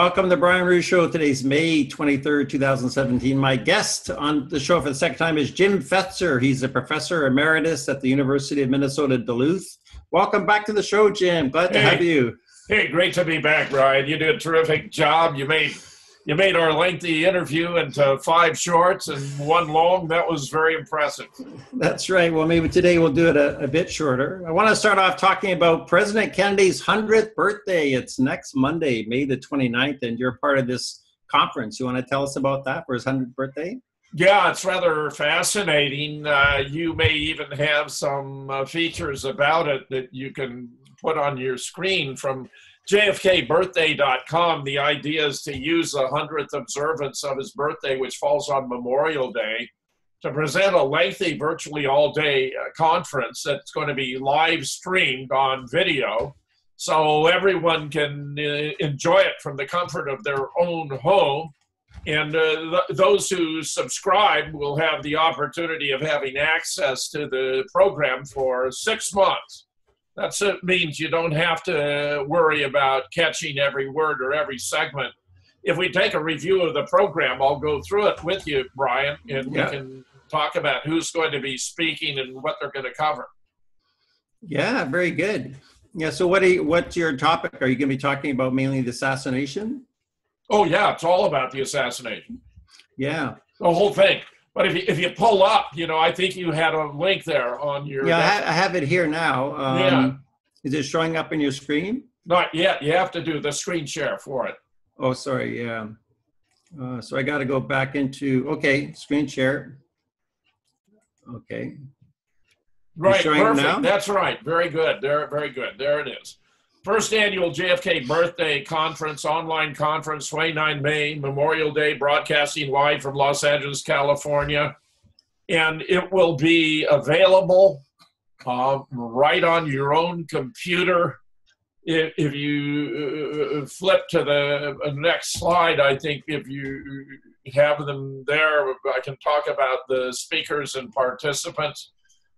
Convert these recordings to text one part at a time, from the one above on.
Welcome to the Brian Ruhe Show. Today's May 23rd, 2017. My guest on the show for the second time is Jim Fetzer. He's a professor emeritus at the University of Minnesota, Duluth. Welcome back to the show, Jim. Glad to have you. Hey, great to be back, Brian. You did a terrific job. You made our lengthy interview into 5 shorts and 1 long. That was very impressive. That's right. Well, maybe today we'll do it a bit shorter. I want to start off talking about President Kennedy's 100th birthday. It's next Monday, May the 29th, and you're part of this conference. You want to tell us about that for his 100th birthday? Yeah, it's rather fascinating. You may even have some features about it that you can put on your screen from JFKbirthday.com. The idea is to use the 100th observance of his birthday, which falls on Memorial Day, to present a lengthy, virtually all-day conference that's going to be live streamed on video, so everyone can enjoy it from the comfort of their own home. And those who subscribe will have the opportunity of having access to the program for 6 months. That means you don't have to worry about catching every word or every segment. If we take a review of the program, I'll go through it with you, Brian, and we can talk about who's going to be speaking and what they're going to cover. Yeah, very good. Yeah, so what's your topic? Are you going to be talking about mainly the assassination? Oh, yeah, it's all about the assassination. Yeah. The whole thing. But if you pull up, I think you had a link there on your... Yeah, I have it here now. Is it showing up in your screen? Not yet. You have to do the screen share for it. Oh, sorry, yeah. So I got to go back into, screen share. Okay. Right, perfect. Now? That's right. Very good. Very good. There it is. First annual JFK Birthday Conference, online conference, 29 May, Memorial Day, broadcasting live from Los Angeles, California. And it will be available right on your own computer. If you flip to the next slide, I think if you have them there, I can talk about the speakers and participants.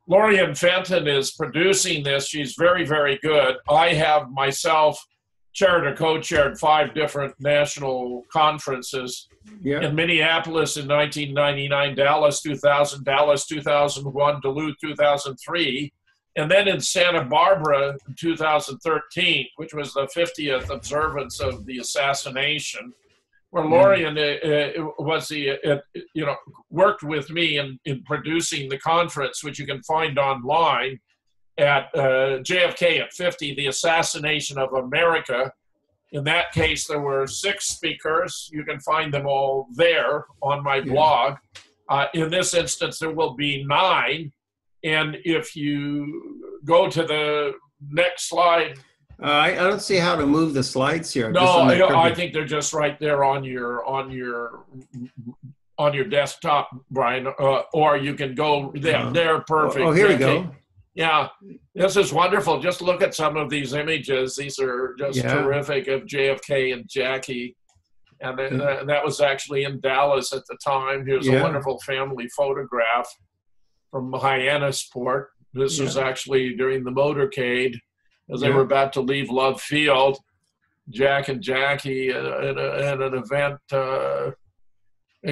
Lorian Fenton is producing this. She's very, very good. I have myself chaired or co-chaired 5 different national conferences. In Minneapolis in 1999, Dallas 2000, Dallas 2001, Duluth 2003, and then in Santa Barbara in 2013, which was the 50th observance of the assassination, where Lorian worked with me in producing the conference, which you can find online at JFK at 50, The Assassination of America. In that case, there were 6 speakers. You can find them all there on my blog. In this instance, there will be 9. And if you go to the next slide, I don't see how to move the slides here. No, I think they're just right there on your desktop, Brian. Or you can go there. They're perfect. Oh, here we go. Yeah, this is wonderful. Just look at some of these images. These are just terrific of JFK and Jackie. And that was actually in Dallas at the time. Here's a wonderful family photograph from Hyannisport. This was actually during the motorcade. As they were about to leave Love Field, Jack and Jackie at an event. Of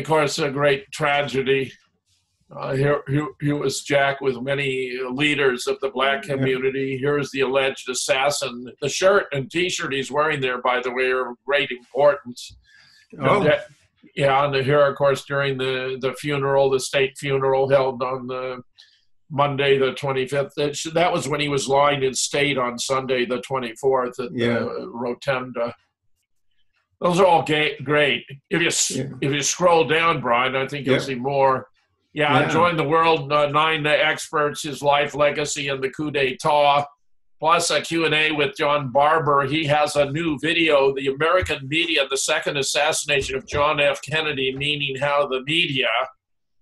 course, a great tragedy. Here was Jack with many leaders of the Black community. Here's the alleged assassin. The shirt and T-shirt he's wearing there, by the way, are of great importance. And here, of course, during the funeral, the state funeral held on the Monday the 25th. That was when he was lying in state on Sunday the 24th at the Rotunda. Those are all great. If you scroll down, Brian, I think you'll see more. Join the world, 9 experts, his life, legacy, and the coup d'etat, plus a Q&A with John Barber. He has a new video, The American Media, the Second Assassination of John F. Kennedy, meaning how the media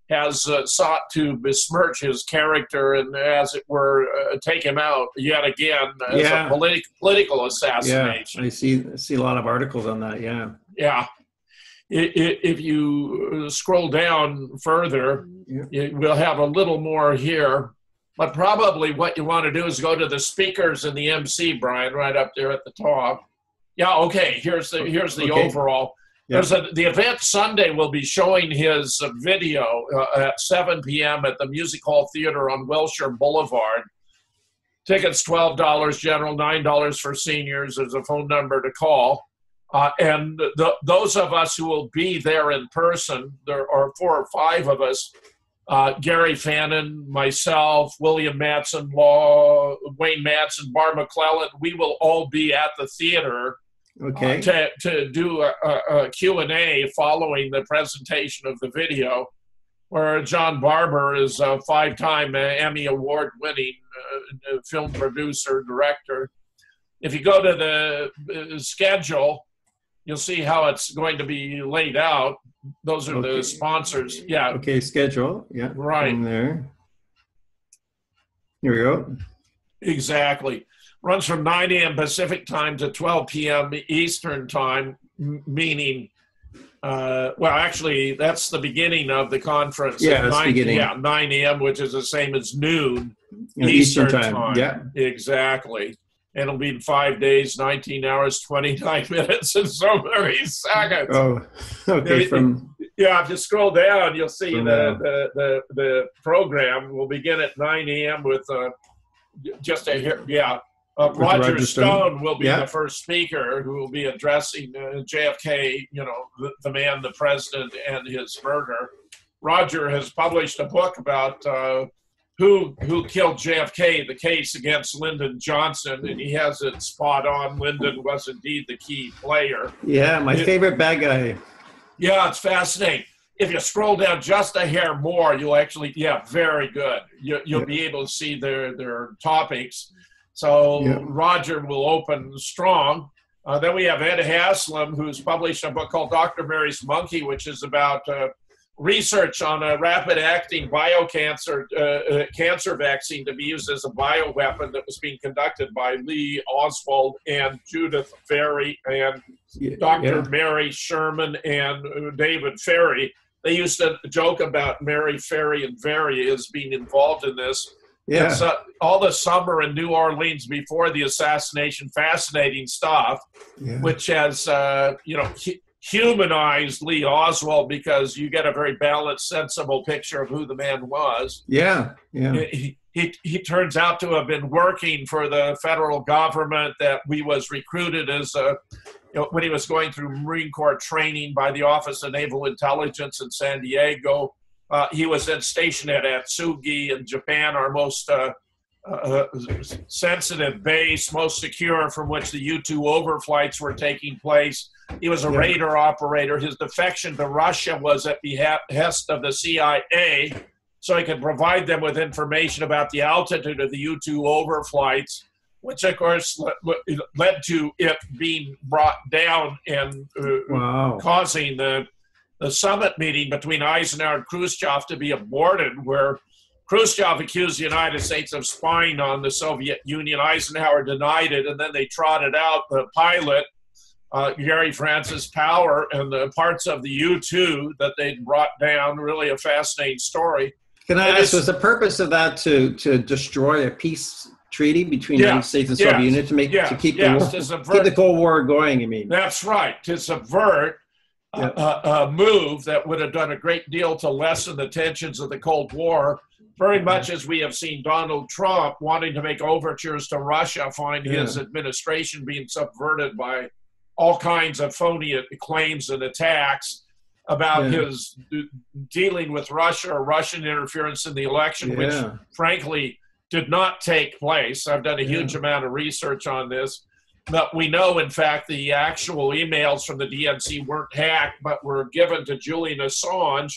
has sought to besmirch his character and, as it were, take him out yet again as a political assassination. Yeah, I see a lot of articles on that, Yeah. If you scroll down further, we'll have a little more here. But probably what you want to do is go to the speakers and the MC, Brian, right up there at the top. Yeah, okay. Here's the overall. Yeah. The event Sunday will be showing his video at 7 p.m. at the Music Hall Theater on Wilshire Boulevard. Tickets $12 general, $9 for seniors. There's a phone number to call. And those of us who will be there in person, there are 4 or 5 of us, Gary Fannin, myself, William Matson Law, Wayne Matson, Barb McClellan, we will all be at the theater to do a Q&A following the presentation of the video, where John Barber is a 5-time Emmy Award-winning film producer, director. If you go to the schedule, you'll see how it's going to be laid out. Those are the sponsors. Yeah. Okay, schedule. Yeah. Right. In there. Here we go. Exactly. Runs from 9 a.m. Pacific time to 12 p.m. Eastern time, meaning, well, actually, that's the beginning of the conference. Yeah, that's beginning. Yeah, 9 a.m., which is the same as noon Eastern time. Yeah. Exactly. And it'll be in 5 days, 19 hours, 29 minutes, and so many seconds. Oh, okay. If you scroll down, you'll see the program will begin at 9 a.m. with Roger Stone will be the first speaker, who will be addressing JFK, the man, the president, and his murder. Roger has published a book about who killed JFK, the case against Lyndon Johnson, and he has it spot on. Lyndon was indeed the key player. Yeah, my favorite bad guy. Yeah, it's fascinating. If you scroll down just a hair more, you'll actually, very good. You'll be able to see their topics. So Roger will open strong. Then we have Ed Haslam, who's published a book called Dr. Mary's Monkey, which is about research on a rapid-acting cancer vaccine to be used as a bioweapon that was being conducted by Lee Oswald and Judith Ferry and Dr. Mary Sherman and David Ferry. They used to joke about Mary Ferry and Ferry as being involved in this. Yeah. So all the summer in New Orleans before the assassination, fascinating stuff, which has, humanized Lee Oswald, because you get a very balanced, sensible picture of who the man was. Yeah. He turns out to have been working for the federal government, that he was recruited as when he was going through Marine Corps training by the Office of Naval Intelligence in San Diego. He was then stationed at Atsugi in Japan, our most sensitive base, most secure, from which the U-2 overflights were taking place. He was a radar operator. His defection to Russia was at behest of the CIA, so he could provide them with information about the altitude of the U-2 overflights, which, of course, led to it being brought down and causing the summit meeting between Eisenhower and Khrushchev to be aborted, where Khrushchev accused the United States of spying on the Soviet Union. Eisenhower denied it, and then they trotted out the pilot, Gary Francis Power, and the parts of the U-2 that they'd brought down. Really a fascinating story. Can I ask, was the purpose of that to destroy a peace treaty between the United States and Soviet Union to keep the Cold War going? I mean, that's right, to subvert a move that would have done a great deal to lessen the tensions of the Cold War. Very much as we have seen Donald Trump wanting to make overtures to Russia, find his administration being subverted by all kinds of phony claims and attacks about his dealing with Russia or Russian interference in the election, which frankly did not take place. I've done a huge amount of research on this. But we know, in fact, the actual emails from the DNC weren't hacked, but were given to Julian Assange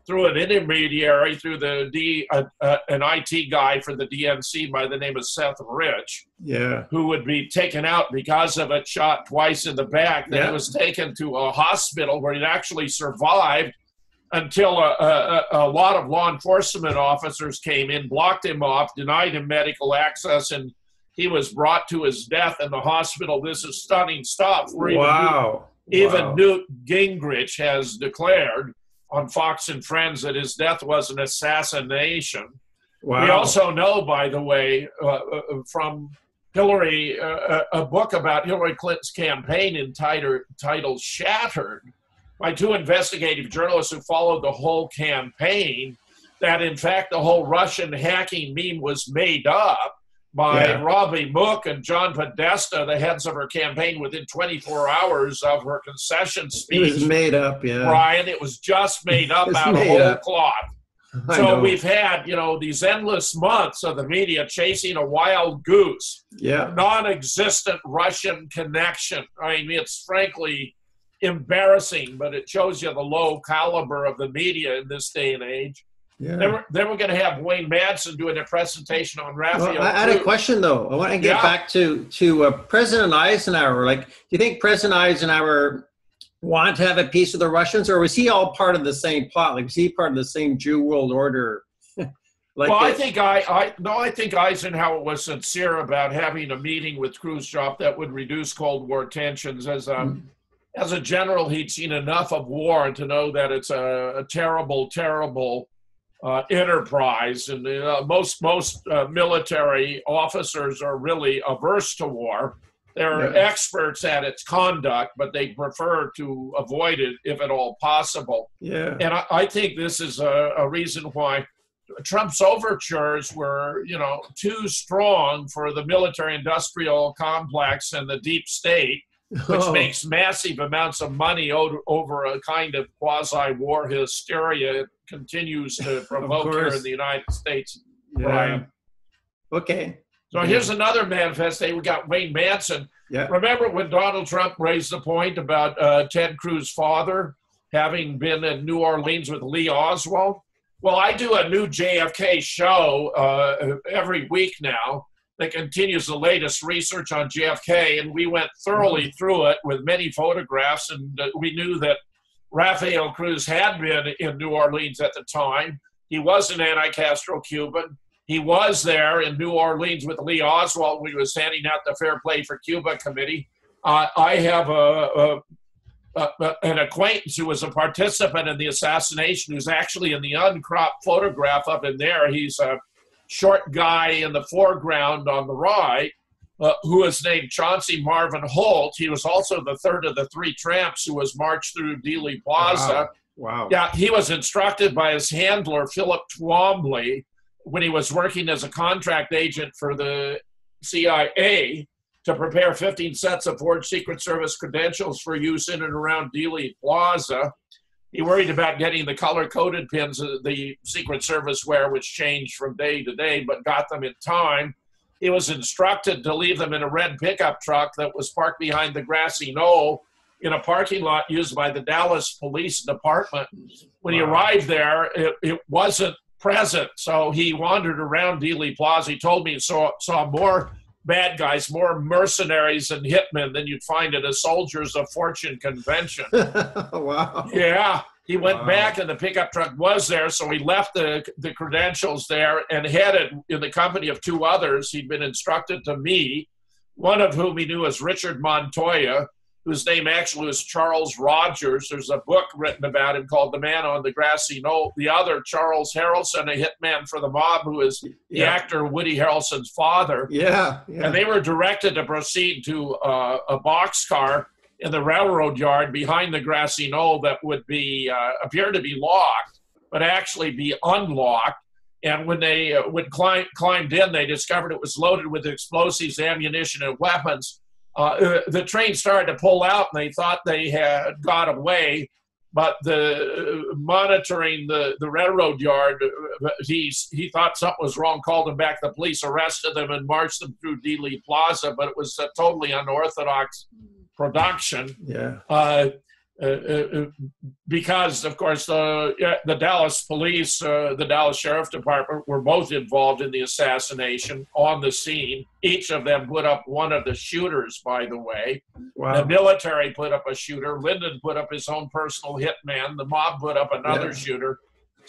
through an intermediary, through an IT guy for the DNC by the name of Seth Rich, who would be taken out because of it, shot twice in the back. Then he was taken to a hospital where he actually survived until a lot of law enforcement officers came in, blocked him off, denied him medical access, and he was brought to his death in the hospital. This is stunning stuff. Even Newt Gingrich has declared on Fox and Friends that his death was an assassination. We also know, by the way, from Hillary, a book about Hillary Clinton's campaign titled Shattered, by two investigative journalists who followed the whole campaign, that in fact the whole Russian hacking meme was made up by Robbie Mook and John Podesta, the heads of her campaign, within 24 hours of her concession speech. It was made up, Brian, it was just made up out of whole cloth. So we've had, these endless months of the media chasing a wild goose, non-existent Russian connection. I mean, it's frankly embarrassing, but it shows you the low caliber of the media in this day and age. Yeah. Then we're going to have Wayne Madsen doing a presentation on Raphael. Well, I had a question, though. I want to get back to President Eisenhower. Like, do you think President Eisenhower wanted to have a peace with the Russians, or was he all part of the same plot? Like, was he part of the same Jew world order? I think Eisenhower was sincere about having a meeting with Khrushchev that would reduce Cold War tensions. As a general, he'd seen enough of war to know that it's a terrible, terrible enterprise, and most military officers are really averse to war. They're experts at its conduct, but they prefer to avoid it if at all possible. And I think this is a reason why Trump's overtures were, too strong for the military-industrial complex and the deep state, which makes massive amounts of money over a kind of quasi-war hysteria it continues to provoke here in the United States. Brian. Okay. So here's another manifestation. We got Wayne Madsen. Remember when Donald Trump raised the point about Ted Cruz's father having been in New Orleans with Lee Oswald? Well, I do a new JFK show every week now that continues the latest research on JFK, and we went thoroughly through it with many photographs, and we knew that Rafael Cruz had been in New Orleans at the time. He was an anti-Castro Cuban. He was there in New Orleans with Lee Oswald when he was handing out the Fair Play for Cuba committee. I have an acquaintance who was a participant in the assassination who's actually in the uncropped photograph up in there. He's a short guy in the foreground on the right, who is named Chauncey Marvin Holt. He was also the third of the three tramps who was marched through Dealey Plaza. Wow. Yeah, he was instructed by his handler, Philip Twombly, when he was working as a contract agent for the CIA, to prepare 15 sets of forged Secret Service credentials for use in and around Dealey Plaza. He worried about getting the color-coded pins the Secret Service wear, which changed from day to day, but got them in time. He was instructed to leave them in a red pickup truck that was parked behind the grassy knoll in a parking lot used by the Dallas Police Department. When he arrived there, it wasn't present, so he wandered around Dealey Plaza. He told me he saw more bad guys, more mercenaries and hitmen than you'd find at a Soldiers of Fortune convention. Wow. Yeah. He went back and the pickup truck was there, so he left the credentials there and headed in the company of two others he'd been instructed to meet, one of whom he knew as Richard Montoya, whose name actually was Charles Rogers. There's a book written about him called The Man on the Grassy Knoll. The other, Charles Harrelson, a hitman for the mob, who is the actor Woody Harrelson's father. And they were directed to proceed to a boxcar in the railroad yard behind the grassy knoll that would be appear to be locked, but actually be unlocked. And when they climbed in, they discovered it was loaded with explosives, ammunition, and weapons. The train started to pull out, and they thought they had got away. But monitoring the railroad yard, he thought something was wrong, called them back. The police arrested them and marched them through Dealey Plaza, but it was a totally unorthodox production. Because, of course, the Dallas police, the Dallas Sheriff Department were both involved in the assassination on the scene. Each of them put up one of the shooters, by the way. The military put up a shooter. Lyndon put up his own personal hitman. The mob put up another shooter.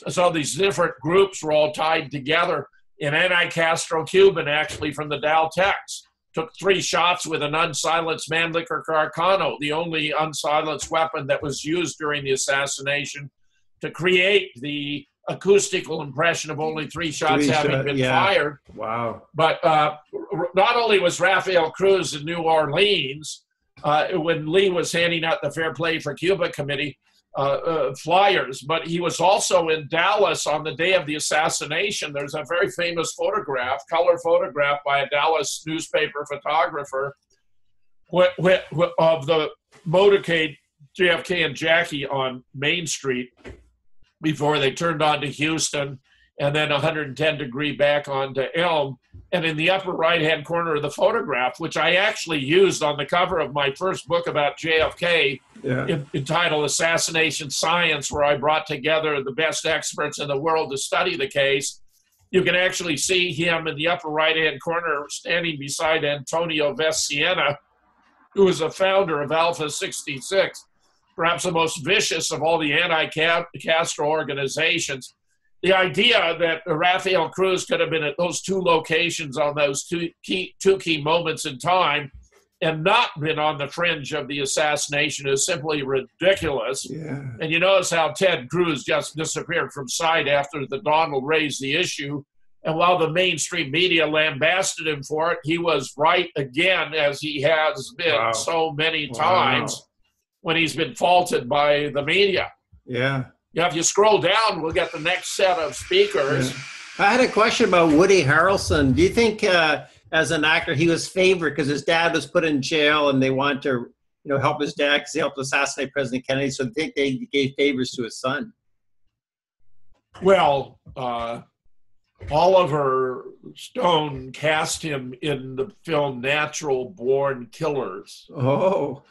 So these different groups were all tied together. An anti-Castro Cuban, actually, from the Dal Tex, took 3 shots with an unsilenced Mannlicher Carcano, the only unsilenced weapon that was used during the assassination, to create the acoustical impression of only 3 shots having been fired. Wow. But not only was Rafael Cruz in New Orleans when Lee was handing out the Fair Play for Cuba Committee flyers, but he was also in Dallas on the day of the assassination. There's a very famous photograph, color photograph by a Dallas newspaper photographer of the motorcade JFK and Jackie on Main Street before they turned on to Houston, and then 110-degree back onto Elm. And in the upper right-hand corner of the photograph, which I actually used on the cover of my first book about JFK, entitled Assassination Science, where I brought together the best experts in the world to study the case, you can actually see him in the upper right-hand corner standing beside Antonio Veciana, who was a founder of Alpha 66, perhaps the most vicious of all the anti-Castro organizations. The idea that Rafael Cruz could have been at those 2 locations on those two key moments in time and not been on the fringe of the assassination is simply ridiculous. Yeah. And you notice how Ted Cruz just disappeared from sight after the Donald raised the issue. And while the mainstream media lambasted him for it, he was right again, as he has been so many times when he's been faulted by the media. Yeah. If you scroll down, we'll get the next set of speakers. Yeah. I had a question about Woody Harrelson. Do you think, as an actor, he was favored because his dad was put in jail and they wanted to, help his dad because he helped assassinate President Kennedy? So I think they gave favors to his son. Well, Oliver Stone cast him in the film Natural Born Killers. Oh.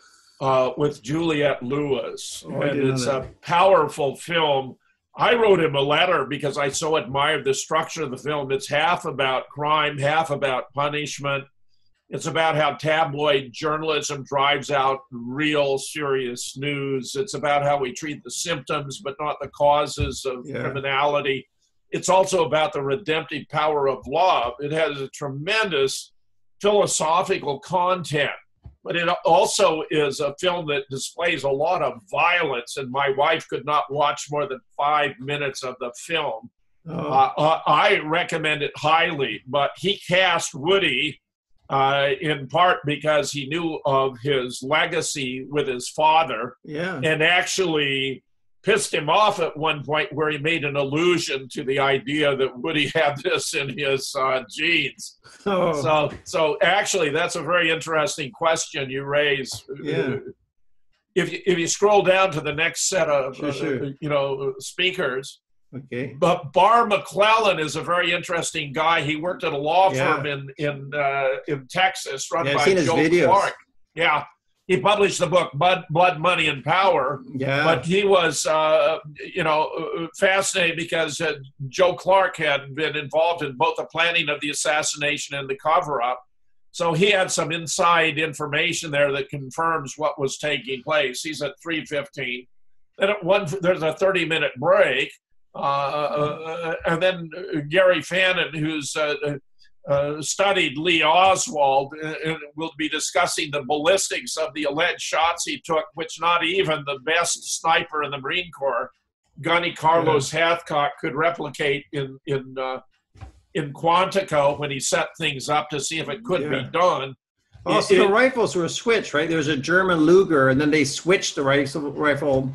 With Juliette Lewis. And it's a powerful film. I wrote him a letter because I so admired the structure of the film. It's half about crime, half about punishment. It's about how tabloid journalism drives out real serious news. It's about how we treat the symptoms but not the causes of criminality. It's also about the redemptive power of love. It has a tremendous philosophical content. But it also is a film that displays a lot of violence, and my wife could not watch more than 5 minutes of the film. I recommend it highly, but he cast Woody in part because he knew of his legacy with his father, and actually pissed him off at one point where he made an allusion to the idea that Woody had this in his genes. So actually, that's a very interesting question you raise. If you scroll down to the next set of speakers, but Barr McClellan is a very interesting guy. He worked at a law firm in Texas run by Joe Clark. Yeah. He published the book Blood, Money, and Power. Yeah. But he was, fascinated because Joe Clark had been involved in both the planning of the assassination and the cover-up. So he had some inside information there that confirms what was taking place. He's at 3:15. Then there's a 30-minute break. And then Gary Fannin, who's studied Lee Oswald, and will be discussing the ballistics of the alleged shots he took, which not even the best sniper in the Marine Corps, Gunny Carlos Hathcock, could replicate in Quantico when he set things up to see if it could be done. Also, the rifles were switched, right? There was a German Luger, and then they switched the rifle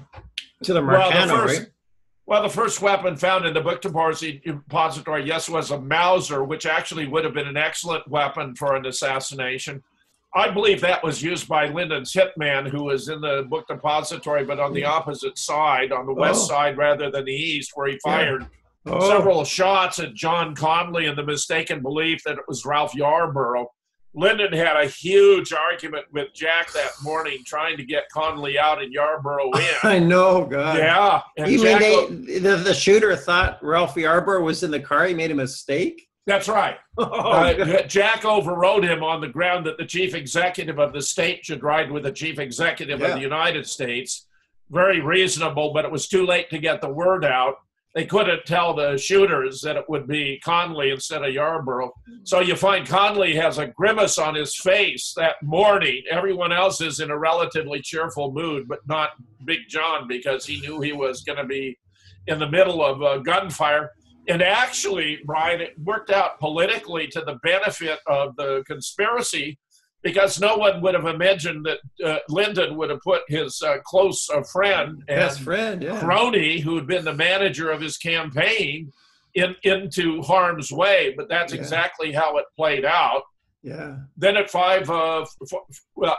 to the Marcano, right? Well, the first weapon found in the book depository, was a Mauser, which actually would have been an excellent weapon for an assassination. I believe that was used by Lyndon's hitman, who was in the book depository, but on the opposite side, on the west side rather than the east, where he fired several shots at John Conley in the mistaken belief that it was Ralph Yarborough. Lyndon had a huge argument with Jack that morning trying to get Conley out and Yarborough in. I know, God. Yeah. And you mean the shooter thought Ralph Yarborough was in the car? He made a mistake? That's right. Jack overrode him on the ground that the chief executive of the state should ride with the chief executive of the United States. Very reasonable, but it was too late to get the word out. They couldn't tell the shooters that it would be Conley instead of Yarborough. So you find Conley has a grimace on his face that morning. Everyone else is in a relatively cheerful mood, but not Big John, because he knew he was going to be in the middle of gunfire. And actually, Brian, it worked out politically to the benefit of the conspiracy, because no one would have imagined that Lyndon would have put his close friend and best friend, crony, who had been the manager of his campaign, into harm's way. But that's exactly how it played out. Yeah. Then at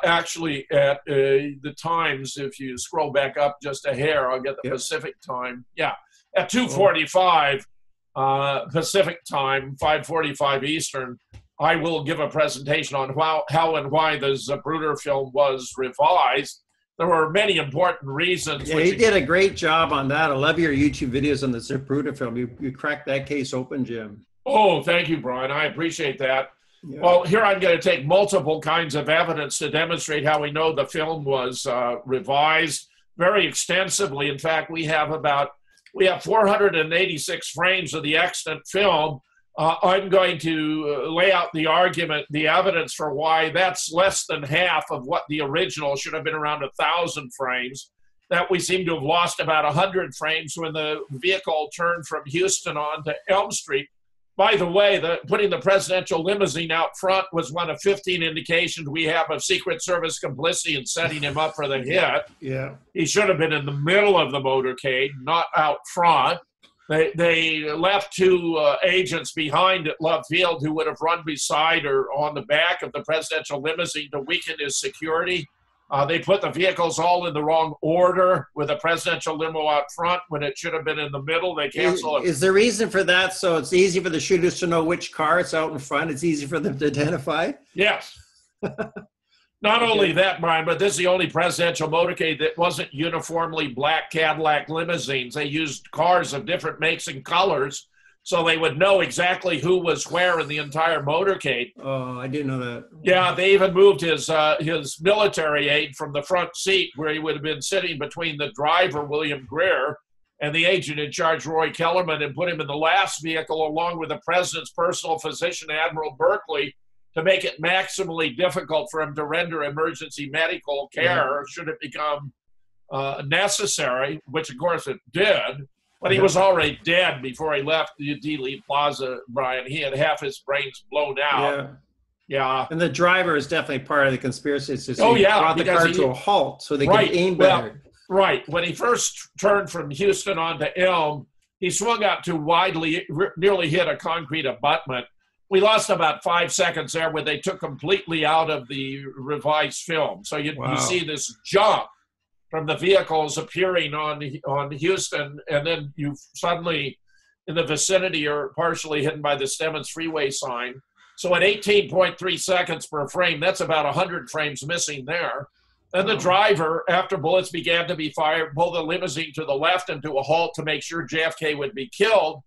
actually at the Times, if you scroll back up just a hair, I'll get the Pacific time. Yeah, at 2:45 Pacific time, 5:45 Eastern, I will give a presentation on how and why the Zapruder film was revised. There were many important reasons. Yeah, you did a great job on that. I love your YouTube videos on the Zapruder film. You cracked that case open, Jim. Oh, thank you, Brian. I appreciate that. Yeah. Well, here I'm going to take multiple kinds of evidence to demonstrate how we know the film was revised very extensively. In fact, we have 486 frames of the extant film. I'm going to lay out the argument, the evidence for why that's less than half of what the original should have been, around 1,000 frames. That we seem to have lost about 100 frames when the vehicle turned from Houston on to Elm Street. By the way, putting the presidential limousine out front was one of 15 indications we have of Secret Service complicity in setting him up for the hit. Yeah, he should have been in the middle of the motorcade, not out front. They left two agents behind at Love Field who would have run beside or on the back of the presidential limousine to weaken his security. They put the vehicles all in the wrong order, with a presidential limo out front when it should have been in the middle. They canceled it. Is the reason for that so it's easy for the shooters to know which car is out in front? It's easy for them to identify? Yes. Not only that, Brian, but this is the only presidential motorcade that wasn't uniformly black Cadillac limousines. They used cars of different makes and colors, so they would know exactly who was where in the entire motorcade. Oh, I didn't know that. Yeah, they even moved his military aide from the front seat, where he would have been sitting between the driver, William Greer, and the agent in charge, Roy Kellerman, and put him in the last vehicle along with the president's personal physician, Admiral Berkeley, to make it maximally difficult for him to render emergency medical care should it become necessary, which of course it did. But he was already dead before he left the Dealey Plaza, Brian. He had half his brains blown out. Yeah. And the driver is definitely part of the conspiracy. So brought the car to a halt so they could aim better. Right. When he first turned from Houston onto Elm, he swung out too widely, nearly hit a concrete abutment. We lost about 5 seconds there where they took completely out of the revised film. So you see this jump from the vehicles appearing on Houston, and then you suddenly, in the vicinity, are partially hidden by the Stemmons Freeway sign. So at 18.3 seconds per frame, that's about 100 frames missing there. Then the driver, after bullets began to be fired, pulled the limousine to the left and to a halt to make sure JFK would be killed.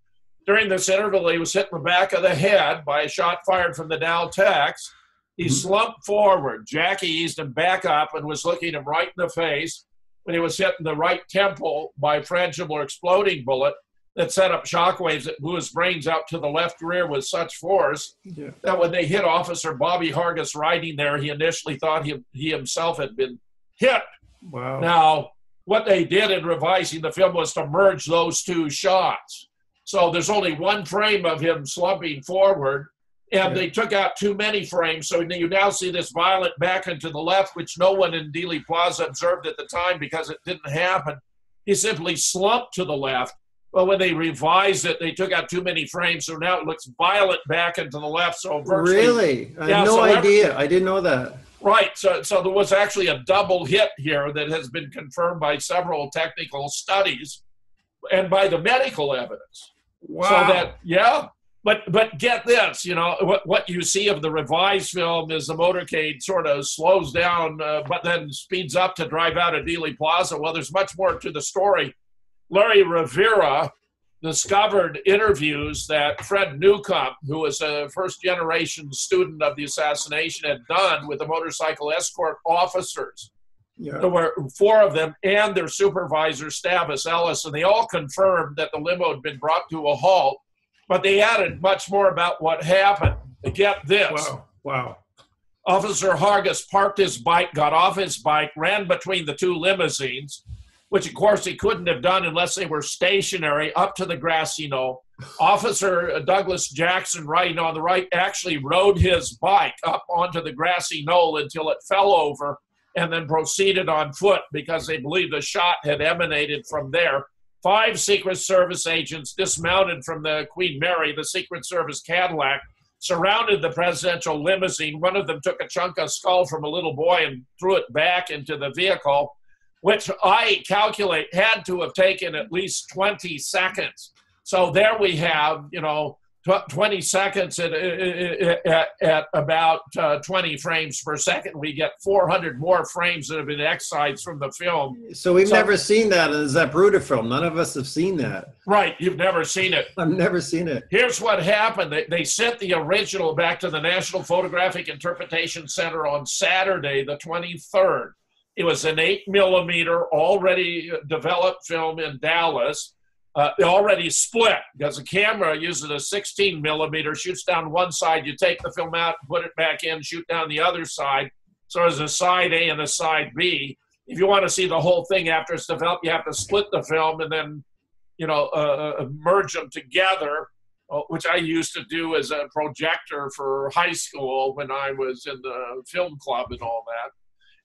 During this interval, he was hit in the back of the head by a shot fired from the Dow Tex. He slumped forward. Jackie eased him back up and was looking him right in the face when he was hit in the right temple by a frangible exploding bullet that set up shockwaves that blew his brains out to the left rear with such force that when they hit Officer Bobby Hargis riding there, he initially thought he himself had been hit. Wow. Now, what they did in revising the film was to merge those two shots. So there's only one frame of him slumping forward, and they took out too many frames. So you now see this violent back and to the left, which no one in Dealey Plaza observed at the time because it didn't happen. He simply slumped to the left. But when they revised it, they took out too many frames, so now it looks violent back and to the left. So virtually, really? I had no idea. I didn't know that. Right. So there was actually a double hit here that has been confirmed by several technical studies and by the medical evidence. Wow. So that, But get this, what you see of the revised film is the motorcade sort of slows down, but then speeds up to drive out of Dealey Plaza. Well, there's much more to the story. Larry Rivera discovered interviews that Fred Newcomb, who was a first-generation student of the assassination, had done with the motorcycle escort officers. Yeah. There were 4 of them and their supervisor, Stavis Ellis, and they all confirmed that the limo had been brought to a halt. But they added much more about what happened. Get this. Wow. Officer Hargis parked his bike, got off his bike, ran between the 2 limousines. which of course he couldn't have done unless they were stationary, up to the grassy knoll. Officer Douglas Jackson, riding on the right, actually rode his bike up onto the grassy knoll until it fell over, and then proceeded on foot because they believed the shot had emanated from there. 5 Secret Service agents dismounted from the Queen Mary, the Secret Service Cadillac, surrounded the presidential limousine. One of them took a chunk of skull from a little boy and threw it back into the vehicle, which I calculate had to have taken at least 20 seconds. So there we have, 20 seconds at about 20 frames per second. We get 400 more frames that have been excised from the film. So we've never seen that in the Zapruder film. None of us have seen that. Right, you've never seen it. I've never seen it. Here's what happened. They sent the original back to the National Photographic Interpretation Center on Saturday, the 23rd. It was an 8mm already developed film in Dallas. Already split, because the camera uses a 16mm, shoots down one side, you take the film out, put it back in, shoot down the other side. So there's a side A and a side B. If you want to see the whole thing after it's developed, you have to split the film and then, merge them together, which I used to do as a projector for high school when I was in the film club and all that.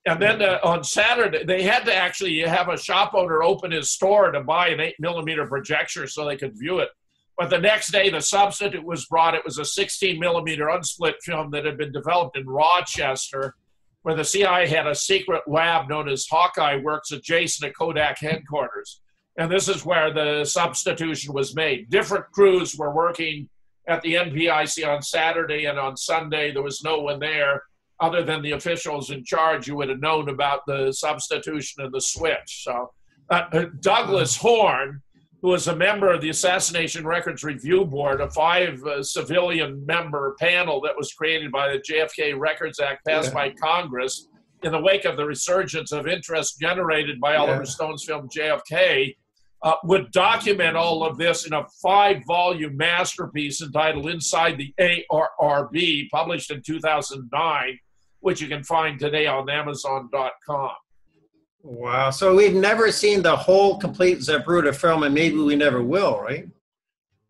And then on Saturday, they had to actually have a shop owner open his store to buy an 8mm projector so they could view it. But the next day, the substitute was brought. It was a 16mm unsplit film that had been developed in Rochester, where the CIA had a secret lab known as Hawkeye Works adjacent to Kodak headquarters. And this is where the substitution was made. Different crews were working at the NPIC on Saturday, and on Sunday, there was no one there other than the officials in charge who would have known about the substitution and the switch. So Douglas Horn, who was a member of the Assassination Records Review Board, a 5-civilian member panel that was created by the JFK Records Act passed by Congress in the wake of the resurgence of interest generated by Oliver Stone's film JFK, would document all of this in a 5-volume masterpiece entitled Inside the ARRB, published in 2009, which you can find today on Amazon.com. Wow. So we've never seen the whole complete Zapruder film, and maybe we never will, right?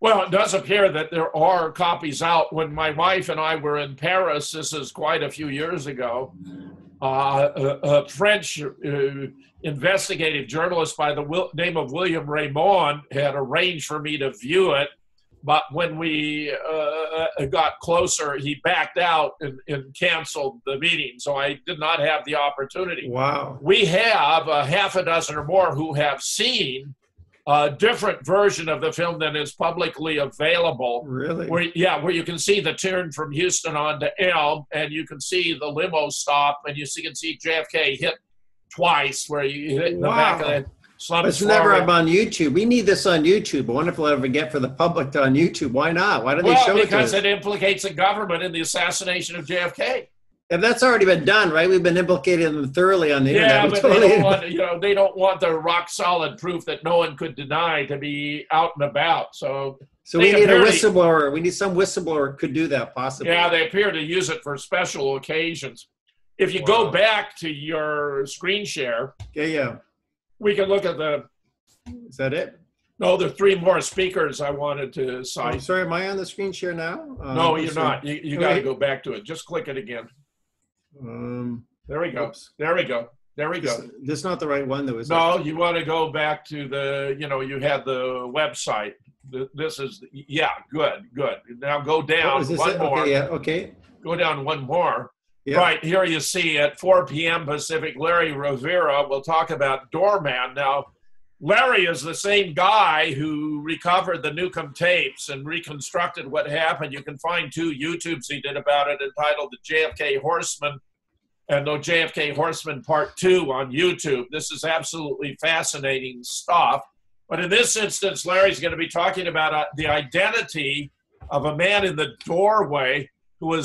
Well, it does appear that there are copies out. When my wife and I were in Paris, this is quite a few years ago, a French investigative journalist by the name of William Raymond had arranged for me to view it. But when we got closer, he backed out and canceled the meeting. So I did not have the opportunity. Wow. We have a half a dozen or more who have seen a different version of the film than is publicly available. Really? Where you can see the turn from Houston on to Elm, and you can see the limo stop, and you can see JFK hit twice, where you hit in the back of the slump. It's never up on YouTube. We need this on YouTube. I wonder if we'll ever get for the public to on YouTube. Why not? Why don't they show it to us? Because it implicates the government in the assassination of JFK. And that's already been done, right? We've been implicating them thoroughly on the internet. Yeah, but they don't want the rock solid proof that no one could deny to be out and about. So we need a whistleblower. We need some whistleblower who could do that possibly. Yeah, they appear to use it for special occasions. If you go back to your screen share, we can look at the. Is that it? No, there are 3 more speakers I wanted to cite. I'm sorry, am I on the screen share now? No, you're not. You got to go back to it. Just click it again. There we go. Oops. There we go. There we go. This is not the right one, though, is it? No, you want to go back to the, you had the website. This is, good. Now go down one more. Okay. Go down one more. Yeah. Right, here you see at 4 p.m. Pacific, Larry Rivera will talk about Doorman. Now, Larry is the same guy who recovered the Newcomb tapes and reconstructed what happened. You can find 2 YouTubes he did about it entitled The JFK Horseman and The JFK Horseman Part 2 on YouTube. This is absolutely fascinating stuff. But in this instance, Larry's going to be talking about the identity of a man in the doorway who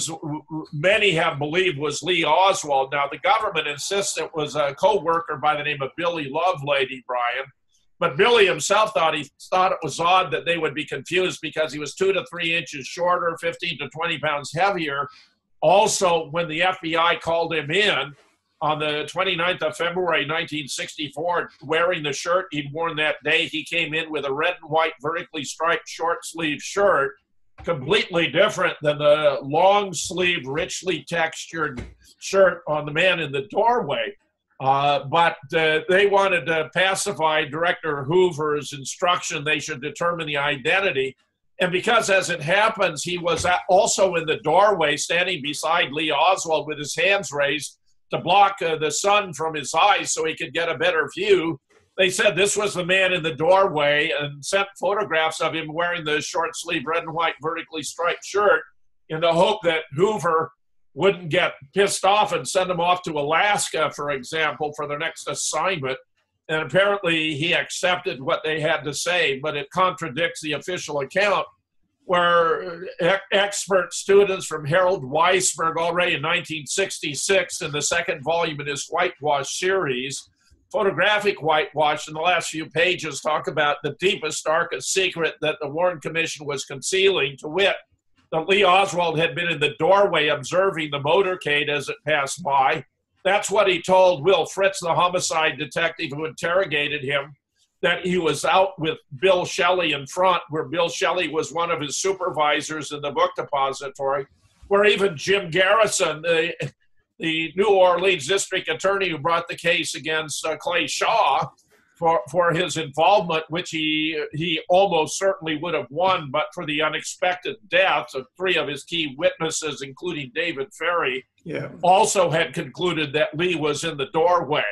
many have believed was Lee Oswald. Now, the government insists it was a co-worker by the name of Billy Lovelady, Brian. But Billy himself thought it was odd that they would be confused because he was 2 to 3 inches shorter, 15 to 20 pounds heavier. Also, when the FBI called him in, on the 29th of February, 1964, wearing the shirt he'd worn that day. He came in with a red and white vertically striped short sleeve shirt, completely different than the long sleeve, richly textured shirt on the man in the doorway. But they wanted to pacify Director Hoover's instruction they should determine the identity. And because, as it happens, he was also in the doorway standing beside Lee Oswald with his hands raised to block the sun from his eyes so he could get a better view, they said this was the man in the doorway and sent photographs of him wearing the short sleeve red and white vertically striped shirt in the hope that Hoover wouldn't get pissed off and send him off to Alaska, for example, for their next assignment. And apparently he accepted what they had to say, but it contradicts the official account where expert students from Harold Weisberg already in 1966 in the second volume in his whitewash series, photographic whitewash, in the last few pages talk about the deepest, darkest secret that the Warren Commission was concealing, to wit, that Lee Oswald had been in the doorway observing the motorcade as it passed by. That's what he told Will Fritz, the homicide detective who interrogated him, that he was out with Bill Shelley in front, where Bill Shelley was one of his supervisors in the book depository, where even Jim Garrison, the New Orleans district attorney who brought the case against Clay Shaw for his involvement, which he almost certainly would have won, but for the unexpected deaths of three of his key witnesses, including David Ferry, also had concluded that Lee was in the doorway.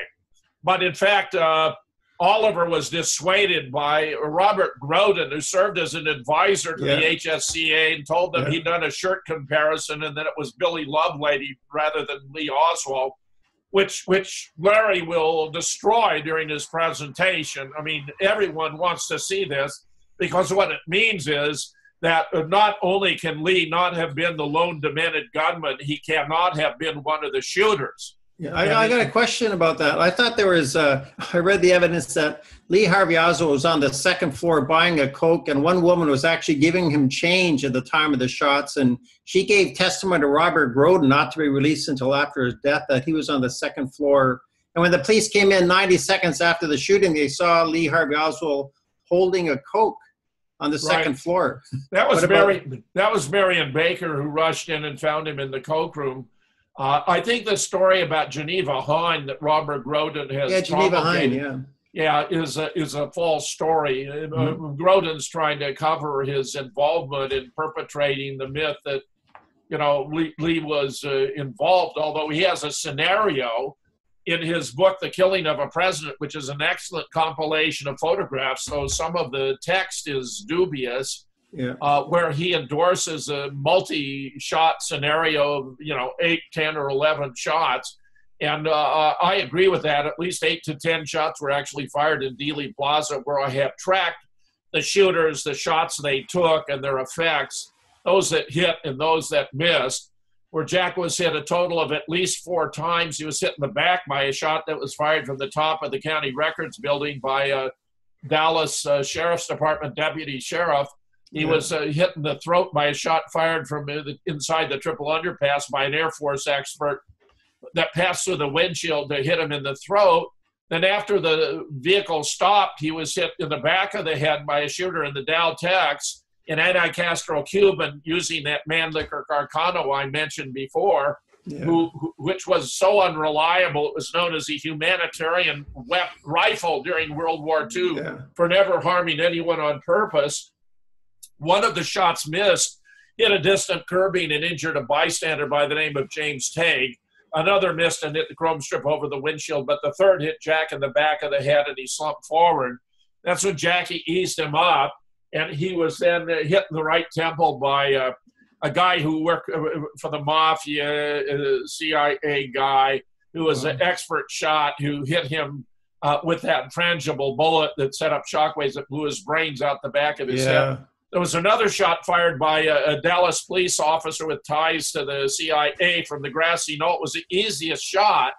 But in fact, Oliver was dissuaded by Robert Groden, who served as an advisor to the HSCA, and told them he'd done a shirt comparison and that it was Billy Lovelady rather than Lee Oswald, which Larry will destroy during his presentation. I mean, everyone wants to see this, because what it means is that not only can Lee not have been the lone demented gunman, he cannot have been one of the shooters. Yeah, I got a question about that. I thought there was, I read the evidence that Lee Harvey Oswald was on the second floor buying a Coke, and one woman was actually giving him change at the time of the shots, and she gave testimony to Robert Groden, not to be released until after his death, that he was on the second floor. And when the police came in 90 seconds after the shooting, they saw Lee Harvey Oswald holding a Coke on the second floor. That was Marion Baker, who rushed in and found him in the Coke room. I think the story about Geneva Hine that Robert Groden has Geneva Hine, is a false story. Groden's trying to cover his involvement in perpetrating the myth that, you know, Lee was involved, although he has a scenario in his book, The Killing of a President, which is an excellent compilation of photographs, though some of the text is dubious. Where he endorses a multi-shot scenario of, 8, 10, or 11 shots. And I agree with that. At least 8 to 10 shots were actually fired in Dealey Plaza, where I have tracked the shooters, the shots they took, and their effects, those that hit and those that missed, where Jack was hit a total of at least 4 times. He was hit in the back by a shot that was fired from the top of the county records building by a Dallas Sheriff's Department deputy sheriff. He was hit in the throat by a shot fired from inside the triple underpass by an Air Force expert that passed through the windshield to hit him in the throat. Then after the vehicle stopped, he was hit in the back of the head by a shooter in the Dow Tex, an anti-Castro Cuban, using that Mannlicher Carcano I mentioned before, which was so unreliable, it was known as a humanitarian rifle during World War II for never harming anyone on purpose. One of the shots missed, hit a distant curbing and injured a bystander by the name of James Tague. Another missed and hit the chrome strip over the windshield, but the third hit Jack in the back of the head and he slumped forward. That's when Jackie eased him up, and he was then hit in the right temple by a guy who worked for the mafia, a CIA guy, who was an expert shot, who hit him with that frangible bullet that set up shockwaves that blew his brains out the back of his head. There was another shot fired by a Dallas police officer with ties to the CIA from the grassy knoll. It was the easiest shot,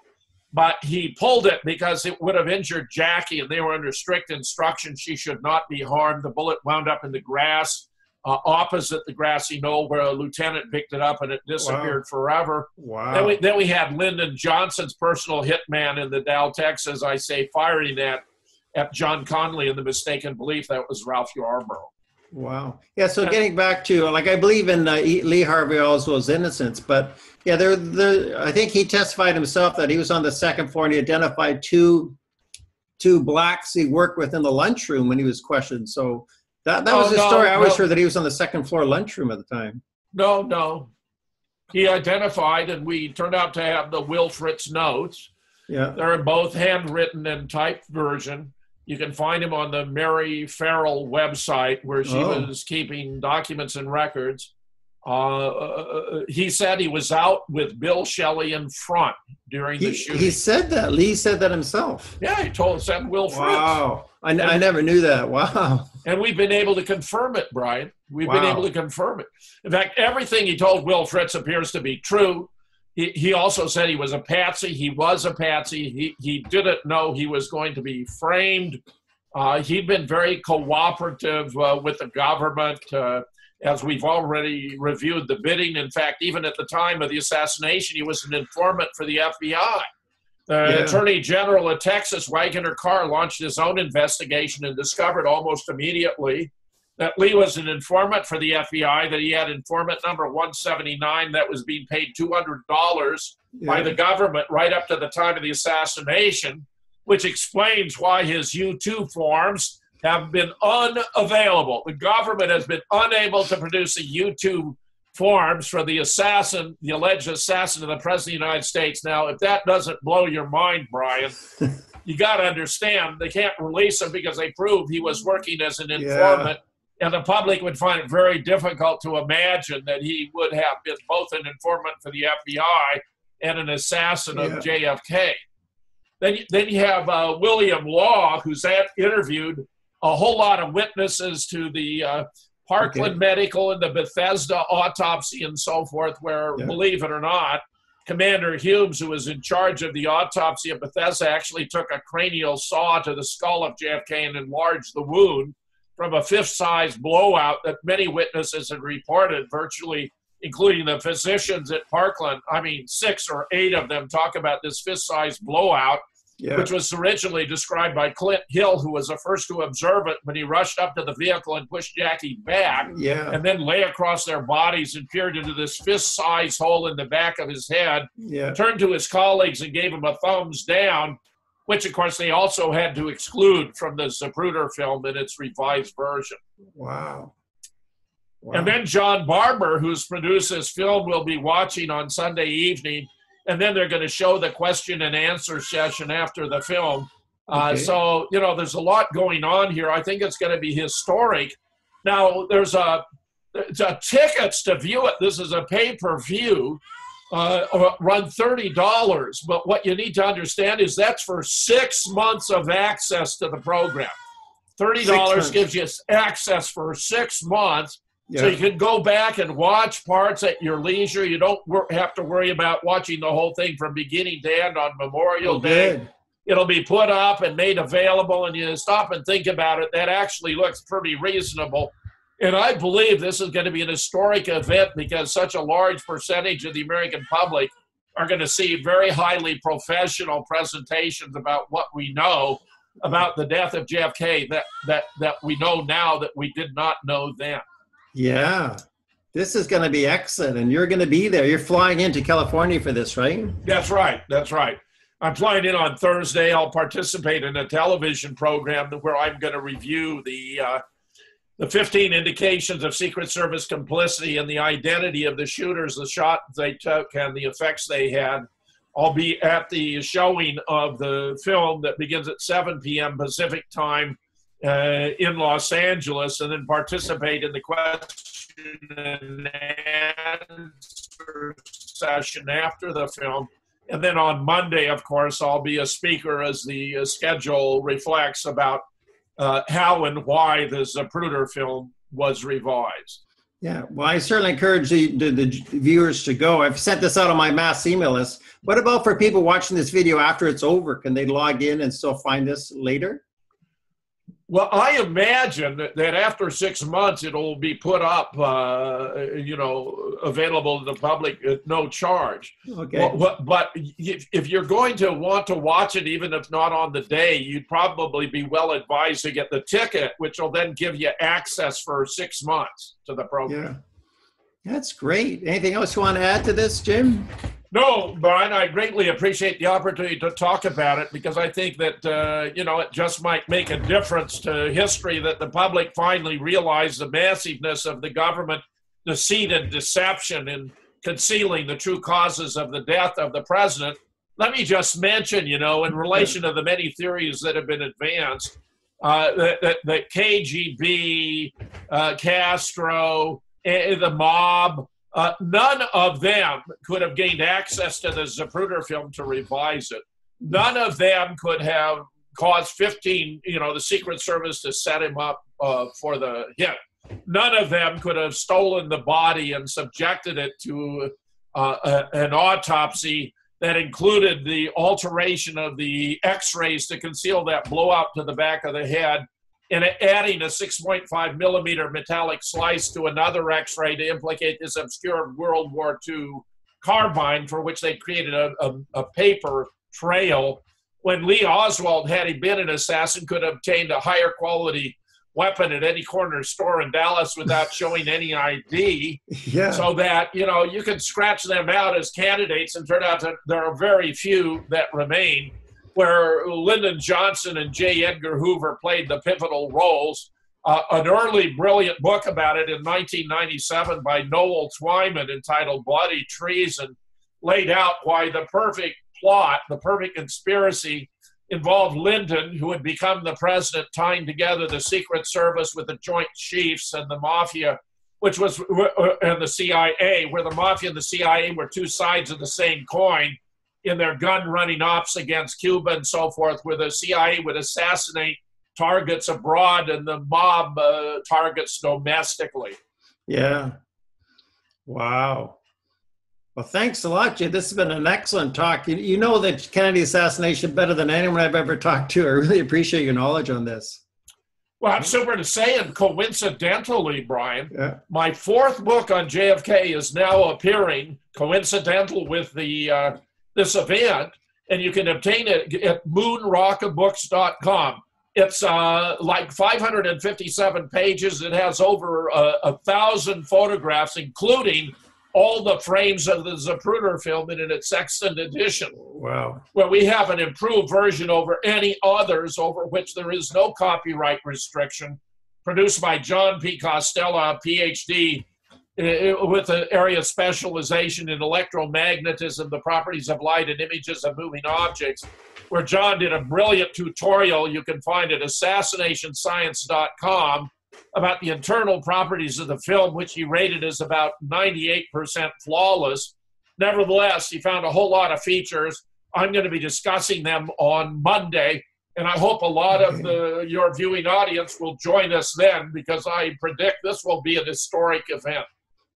but he pulled it because it would have injured Jackie, and they were under strict instruction she should not be harmed. The bullet wound up in the grass opposite the grassy knoll where a lieutenant picked it up and it disappeared forever. Wow. Then we had Lyndon Johnson's personal hitman in the Daltex, as I say, firing at John Connolly in the mistaken belief that was Ralph Yarborough. Wow. Yeah, so getting back to, like, I believe in Lee Harvey Oswald's innocence, but yeah, I think he testified himself that he was on the second floor and he identified two blacks he worked with in the lunchroom when he was questioned. So that was the story. I always heard that he was on the second floor lunchroom at the time. No. He identified, and we turned out to have the Will Fritz notes. Yeah. They're both handwritten and typed version. You can find him on the Mary Farrell website where she was keeping documents and records. He said he was out with Bill Shelley in front during the shooting. He said that. Lee said that himself. Yeah, he said Will Fritz. Wow. I never knew that. Wow. And we've been able to confirm it, Brian. We've been able to confirm it. In fact, everything he told Will Fritz appears to be true. He also said he was a patsy. He was a patsy. He didn't know he was going to be framed. He'd been very cooperative with the government, as we've already reviewed the bidding. In fact, even at the time of the assassination, he was an informant for the FBI. The Attorney General of Texas, Wagner Carr, launched his own investigation and discovered almost immediately that Lee was an informant for the FBI, that he had informant number 179 that was being paid $200 by the government right up to the time of the assassination, which explains why his U-2 forms have been unavailable. The government has been unable to produce a U-2 forms for the assassin, the alleged assassin of the President of the United States. Now, if that doesn't blow your mind, Brian, you got to understand they can't release him because they proved he was working as an informant. And the public would find it very difficult to imagine that he would have been both an informant for the FBI and an assassin of JFK. Then you have William Law, who's interviewed a whole lot of witnesses to the Parkland Medical and the Bethesda autopsy and so forth, where, believe it or not, Commander Humes, who was in charge of the autopsy of Bethesda, actually took a cranial saw to the skull of JFK and enlarged the wound from a fist-size blowout that many witnesses had reported, virtually including the physicians at Parkland. I mean, 6 or 8 of them talk about this fist-size blowout, which was originally described by Clint Hill, who was the first to observe it when he rushed up to the vehicle and pushed Jackie back, and then lay across their bodies and peered into this fist-size hole in the back of his head, turned to his colleagues and gave him a thumbs down, which, of course, they also had to exclude from the Zapruder film in its revised version. Wow. And then John Barber, who's produced this film, will be watching on Sunday evening, and then they're going to show the question and answer session after the film. So, there's a lot going on here. I think it's going to be historic. Now, there's tickets to view it. This is a pay-per-view. Run $30, but what you need to understand is that's for 6 months of access to the program. $30 gives you access for 6 months, so you can go back and watch parts at your leisure. You don't have to worry about watching the whole thing from beginning to end on Memorial Day. It'll be put up and made available, and you stop and think about it. That actually looks pretty reasonable. And I believe this is going to be an historic event because such a large percentage of the American public are going to see very highly professional presentations about what we know about the death of JFK that we know now that we did not know then. Yeah. This is going to be excellent, and you're going to be there. You're flying into California for this, right? That's right. I'm flying in on Thursday. I'll participate in a television program where I'm going to review the 15 indications of Secret Service complicity and the identity of the shooters, the shots they took, and the effects they had. I'll be at the showing of the film that begins at 7 p.m. Pacific time in Los Angeles, and then participate in the question and answer session after the film. And then on Monday, of course, I'll be a speaker as the schedule reflects about how and why the Zapruder film was revised. Yeah, well, I certainly encourage the viewers to go. I've sent this out on my mass email list. What about for people watching this video after it's over? Can they log in and still find this later? Well, I imagine that after 6 months, it'll be put up, available to the public at no charge. Okay. But if you're going to want to watch it, even if not on the day, you'd probably be well advised to get the ticket, which will then give you access for 6 months to the program. Yeah, that's great. Anything else you want to add to this, Jim? No, Brian, I greatly appreciate the opportunity to talk about it, because I think that, it just might make a difference to history that the public finally realize the massiveness of the government deceit and deception in concealing the true causes of the death of the president. Let me just mention, in relation to the many theories that have been advanced, that KGB, Castro, the mob, none of them could have gained access to the Zapruder film to revise it. None of them could have caused the Secret Service to set him up for the hit. None of them could have stolen the body and subjected it to an autopsy that included the alteration of the x-rays to conceal that blowout to the back of the head, and adding a 6.5 millimeter metallic slice to another x-ray to implicate this obscure World War II carbine, for which they created a paper trail, when Lee Oswald, had he been an assassin, could have obtained a higher quality weapon at any corner store in Dallas without showing any ID. Yeah. So that, you can scratch them out as candidates, and turn out that there are very few that remain, where Lyndon Johnson and J. Edgar Hoover played the pivotal roles. An early brilliant book about it in 1997 by Noel Twyman, entitled Bloody Treason, laid out why the perfect plot, the perfect conspiracy, involved Lyndon, who had become the president, tying together the Secret Service with the Joint Chiefs and the Mafia, and the CIA, where the Mafia and the CIA were two sides of the same coin in their gun-running ops against Cuba and so forth, where the CIA would assassinate targets abroad and the mob targets domestically. Yeah. Wow. Well, thanks a lot, Jim. This has been an excellent talk. You know the Kennedy assassination better than anyone I've ever talked to. I really appreciate your knowledge on this. Well, I'm super to say, and coincidentally, Brian, my fourth book on JFK is now appearing, coincidental with the this event, and you can obtain it at moonrockabooks.com. It's like 557 pages. It has over 1,000 photographs, including all the frames of the Zapruder film in its sextant edition. Wow. Where we have an improved version over any others, over which there is no copyright restriction, produced by John P. Costello, PhD, with an area of specialization in electromagnetism, the properties of light and images of moving objects, where John did a brilliant tutorial you can find at assassinationscience.com about the internal properties of the film, which he rated as about 98% flawless. Nevertheless, he found a whole lot of features. I'm going to be discussing them on Monday, and I hope a lot of your viewing audience will join us then, because I predict this will be an historic event.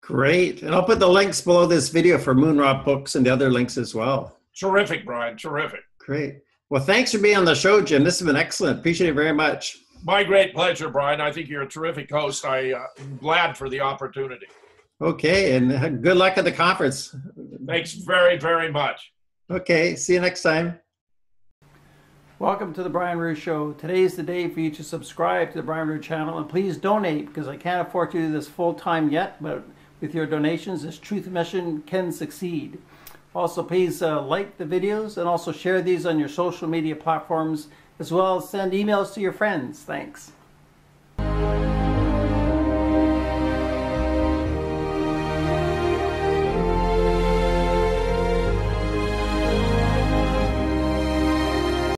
Great. And I'll put the links below this video for Moonrock Books and the other links as well. Terrific, Brian. Terrific. Great. Well, thanks for being on the show, Jim. This has been excellent. Appreciate it very much. My great pleasure, Brian. I think you're a terrific host. I'm glad for the opportunity. Okay, and good luck at the conference. Thanks very, very much. Okay, see you next time. Welcome to the Brian Ruhe Show. Today is the day for you to subscribe to the Brian Ruhe channel, and please donate, because I can't afford to do this full time yet, but with your donations, this truth mission can succeed. Also, please like the videos and also share these on your social media platforms, as well as send emails to your friends. Thanks.